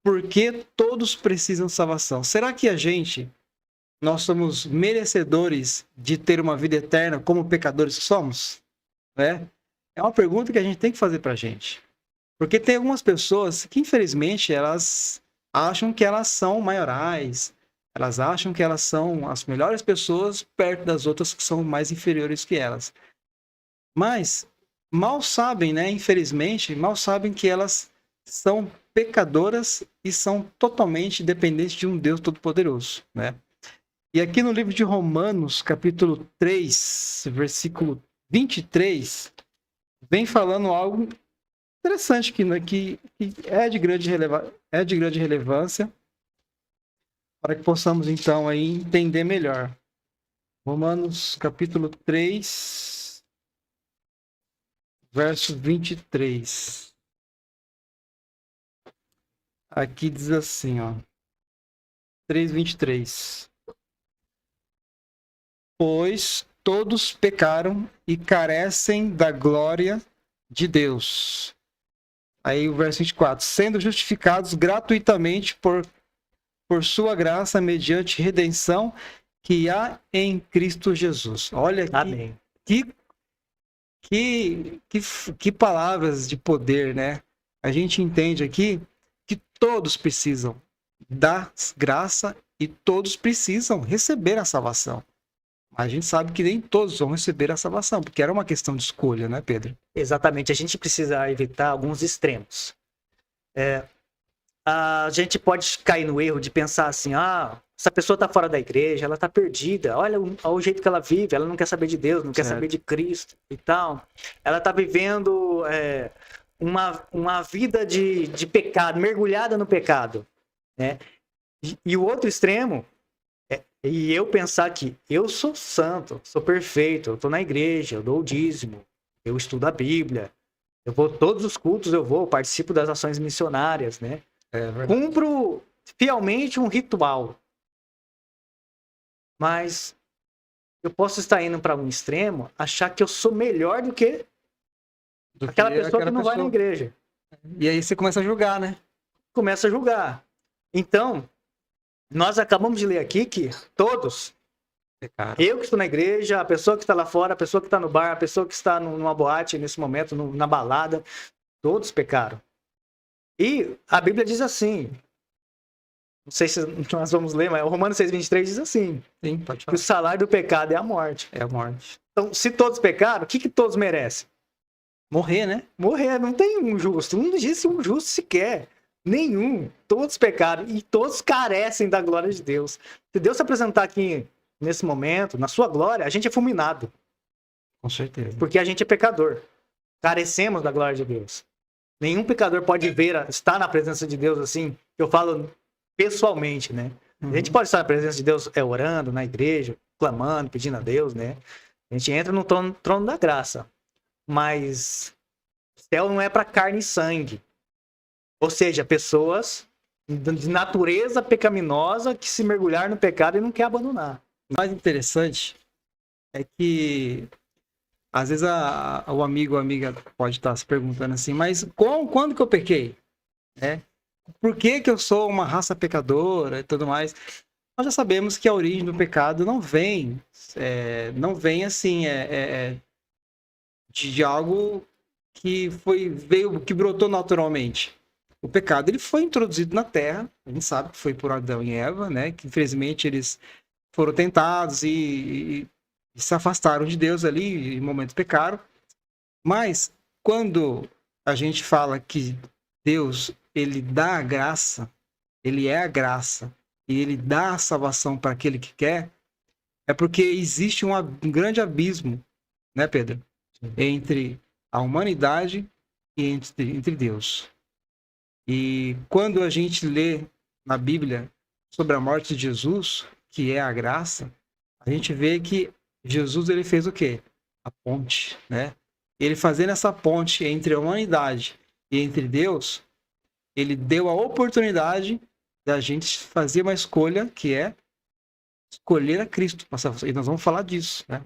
Por que todos precisam de salvação? Será que nós somos merecedores de ter uma vida eterna como pecadores que somos? Né? É uma pergunta que a gente tem que fazer pra gente. Porque tem algumas pessoas que, infelizmente, elas acham que elas são maiorais, elas acham que elas são as melhores pessoas perto das outras que são mais inferiores que elas. Mas mal sabem, né? Infelizmente, mal sabem que elas são pecadoras e são totalmente dependentes de um Deus Todo-Poderoso, né? E aqui no livro de Romanos, capítulo 3, versículo 23, vem falando algo interessante que é de grande relevância para que possamos então aí entender melhor. Romanos capítulo 3, verso 23. Aqui diz assim, ó. 3:23. Pois todos pecaram e carecem da glória de Deus. Aí o verso 24. Sendo justificados gratuitamente por sua graça, mediante redenção que há em Cristo Jesus. Olha Amém. que palavras de poder, né? A gente entende aqui que todos precisam da graça e todos precisam receber a salvação. Mas a gente sabe que nem todos vão receber a salvação, porque era uma questão de escolha, né, Pedro? Exatamente, a gente precisa evitar alguns extremos. A gente pode cair no erro de pensar assim, essa pessoa está fora da igreja, ela está perdida, olha o jeito que ela vive, ela não quer saber de Deus, não quer saber de Cristo e tal. Ela está vivendo uma vida de pecado, mergulhada no pecado, né? E o outro extremo e eu pensar que eu sou santo, sou perfeito, eu estou na igreja, eu dou o dízimo, eu estudo a Bíblia, eu vou todos os cultos, eu participo das ações missionárias, né? Cumpro fielmente um ritual. Mas eu posso estar indo para um extremo, achar que eu sou melhor do que aquela pessoa que não vai na igreja. E aí você começa a julgar, né? Começa a julgar. Então, nós acabamos de ler aqui que todos, eu que estou na igreja, a pessoa que está lá fora, a pessoa que está no bar, a pessoa que está numa boate nesse momento, na balada, todos pecaram. E a Bíblia diz assim, não sei se nós vamos ler, mas o Romanos 6:23 diz assim, Sim, pode que o salário do pecado é a morte. É a morte. Então, se todos pecaram, o que todos merecem? Morrer, né? Morrer, não tem um justo, não existe um justo sequer. Nenhum. Todos pecaram e todos carecem da glória de Deus. Se Deus se apresentar aqui nesse momento, na sua glória, a gente é fulminado. Com certeza. Porque a gente é pecador. Carecemos da glória de Deus. Nenhum pecador pode estar na presença de Deus assim. Eu falo pessoalmente, né? A gente pode estar na presença de Deus orando na igreja, clamando, pedindo a Deus, né? A gente entra no trono da graça. Mas o céu não é para carne e sangue. Ou seja, pessoas de natureza pecaminosa que se mergulhar no pecado e não quer abandonar. O mais interessante é que às vezes o amigo ou a amiga pode estar se perguntando assim, mas quando que eu pequei? Por que eu sou uma raça pecadora e tudo mais? Nós já sabemos que a origem do pecado não vem assim, de algo que que brotou naturalmente. O pecado ele foi introduzido na Terra, a gente sabe que foi por Adão e Eva, né? Que infelizmente eles foram tentados e se afastaram de Deus ali, em momentos pecaram. Mas quando a gente fala que Deus ele dá a graça, ele é a graça e ele dá a salvação para aquele que quer, é porque existe um grande abismo, né, Pedro? Entre a humanidade e entre Deus. E quando a gente lê na Bíblia sobre a morte de Jesus, que é a graça, a gente vê que Jesus ele fez o quê? A ponte, né? Ele fazendo essa ponte entre a humanidade e entre Deus, ele deu a oportunidade da gente fazer uma escolha que é escolher a Cristo. E nós vamos falar disso, né?